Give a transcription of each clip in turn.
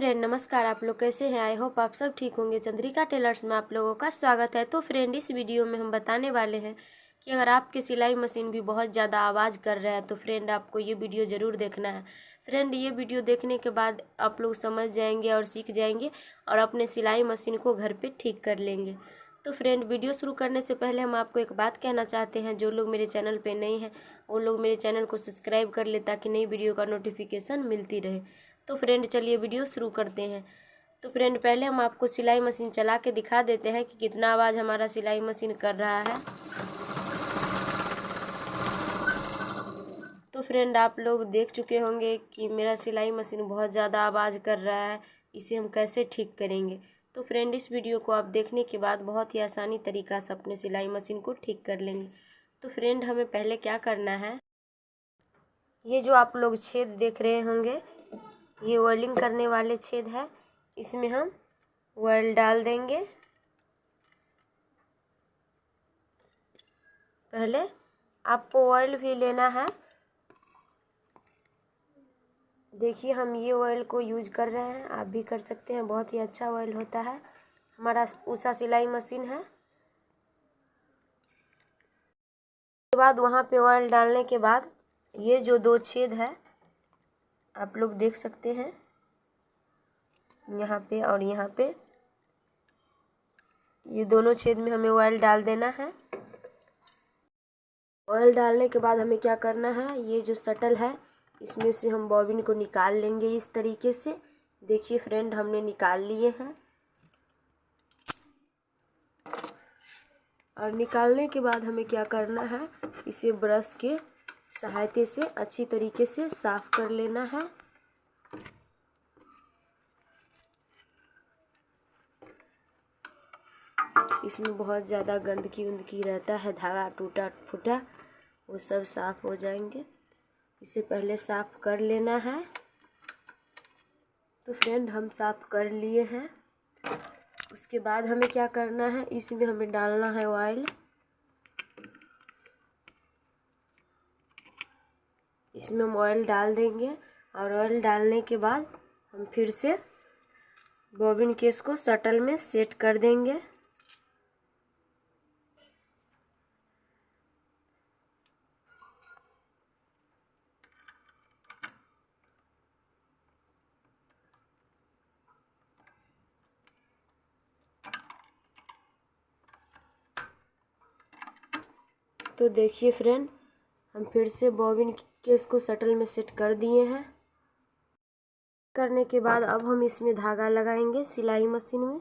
Friend नमस्कार। आप लोग कैसे हैं? आई होप आप सब ठीक होंगे। चंद्रिका टेलर्स में आप लोगों का स्वागत है। तो फ्रेंड इस वीडियो में हम बताने वाले हैं कि अगर आपकी सिलाई मशीन भी बहुत ज़्यादा आवाज़ कर रहा है तो फ्रेंड आपको ये वीडियो ज़रूर देखना है। फ्रेंड ये वीडियो देखने के बाद आप लोग समझ जाएंगे और सीख जाएंगे और अपने सिलाई मशीन को घर पर ठीक कर लेंगे। तो फ्रेंड वीडियो शुरू करने से पहले हम आपको एक बात कहना चाहते हैं, जो लोग मेरे चैनल पे नए हैं वो लोग मेरे चैनल को सब्सक्राइब कर ले ताकि नई वीडियो का नोटिफिकेशन मिलती रहे। तो फ्रेंड चलिए वीडियो शुरू करते हैं। तो फ्रेंड पहले हम आपको सिलाई मशीन चला के दिखा देते हैं कि कितना आवाज़ हमारा सिलाई मशीन कर रहा है। तो फ्रेंड आप लोग देख चुके होंगे कि मेरा सिलाई मशीन बहुत ज़्यादा आवाज़ कर रहा है। इसे हम कैसे ठीक करेंगे? तो फ्रेंड इस वीडियो को आप देखने के बाद बहुत ही आसानी तरीक़ा से अपने सिलाई मशीन को ठीक कर लेंगे। तो फ्रेंड हमें पहले क्या करना है, ये जो आप लोग छेद देख रहे होंगे ये ऑयलिंग करने वाले छेद है। इसमें हम ऑयल डाल देंगे। पहले आपको ऑयल भी लेना है। देखिए हम ये ऑयल को यूज कर रहे हैं, आप भी कर सकते हैं। बहुत ही अच्छा ऑयल होता है। हमारा उषा सिलाई मशीन है। उसके बाद वहाँ पे ऑयल डालने के बाद ये जो दो छेद है आप लोग देख सकते हैं, यहाँ पे और यहाँ पे, ये दोनों छेद में हमें ऑयल डाल देना है। ऑयल डालने के बाद हमें क्या करना है, ये जो शटल है इसमें से हम बॉबिन को निकाल लेंगे इस तरीके से। देखिए फ्रेंड हमने निकाल लिए हैं। और निकालने के बाद हमें क्या करना है, इसे ब्रश के सहायता से अच्छी तरीके से साफ कर लेना है। इसमें बहुत ज़्यादा गंदगी रहता है, धागा टूटा फूटा वो सब साफ़ हो जाएंगे। इसे पहले साफ़ कर लेना है। तो फ्रेंड हम साफ़ कर लिए हैं। उसके बाद हमें क्या करना है, इसमें हमें डालना है ऑयल। इसमें हम ऑयल डाल देंगे और ऑयल डालने के बाद हम फिर से बॉबिन केस को शटल में सेट कर देंगे। तो देखिए फ्रेंड हम फिर से बॉबिन केस को शटल में सेट कर दिए हैं। करने के बाद अब हम इसमें धागा लगाएंगे। सिलाई मशीन में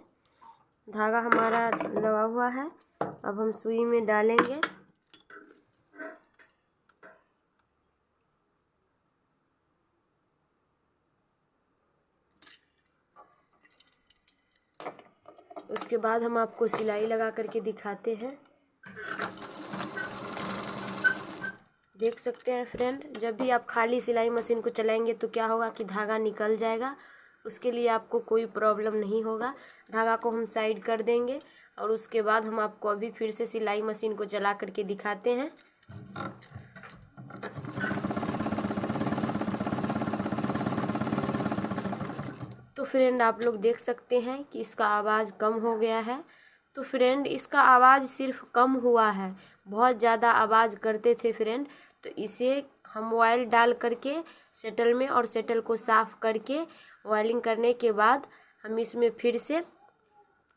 धागा हमारा लगा हुआ है। अब हम सुई में डालेंगे। उसके बाद हम आपको सिलाई लगा करके दिखाते हैं। देख सकते हैं फ्रेंड, जब भी आप खाली सिलाई मशीन को चलाएंगे तो क्या होगा कि धागा निकल जाएगा। उसके लिए आपको कोई प्रॉब्लम नहीं होगा। धागा को हम साइड कर देंगे और उसके बाद हम आपको अभी फिर से सिलाई मशीन को चला करके दिखाते हैं। तो फ्रेंड आप लोग देख सकते हैं कि इसका आवाज़ कम हो गया है। तो फ्रेंड इसका आवाज़ सिर्फ कम हुआ है, बहुत ज़्यादा आवाज़ करते थे फ्रेंड। तो इसे हम ऑयल डाल करके शटल में और शटल को साफ़ करके ऑयलिंग करने के बाद हम इसमें फिर से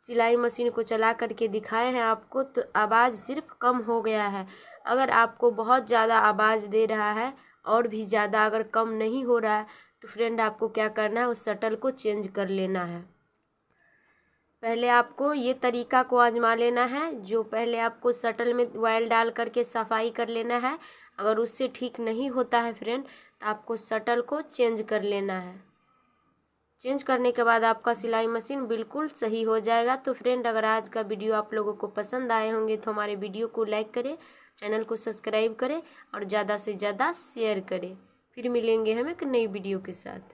सिलाई मशीन को चला करके दिखाए हैं आपको। तो आवाज़ सिर्फ कम हो गया है। अगर आपको बहुत ज़्यादा आवाज़ दे रहा है और भी ज़्यादा अगर कम नहीं हो रहा है तो फ्रेंड आपको क्या करना है, उस शटल को चेंज कर लेना है। पहले आपको ये तरीका को आजमा लेना है, जो पहले आपको शटल में ऑयल डाल करके सफाई कर लेना है। अगर उससे ठीक नहीं होता है फ्रेंड तो आपको शटल को चेंज कर लेना है। चेंज करने के बाद आपका सिलाई मशीन बिल्कुल सही हो जाएगा। तो फ्रेंड अगर आज का वीडियो आप लोगों को पसंद आए होंगे तो हमारे वीडियो को लाइक करें, चैनल को सब्सक्राइब करें और ज़्यादा से ज़्यादा शेयर करें। फिर मिलेंगे हम एक नई वीडियो के साथ।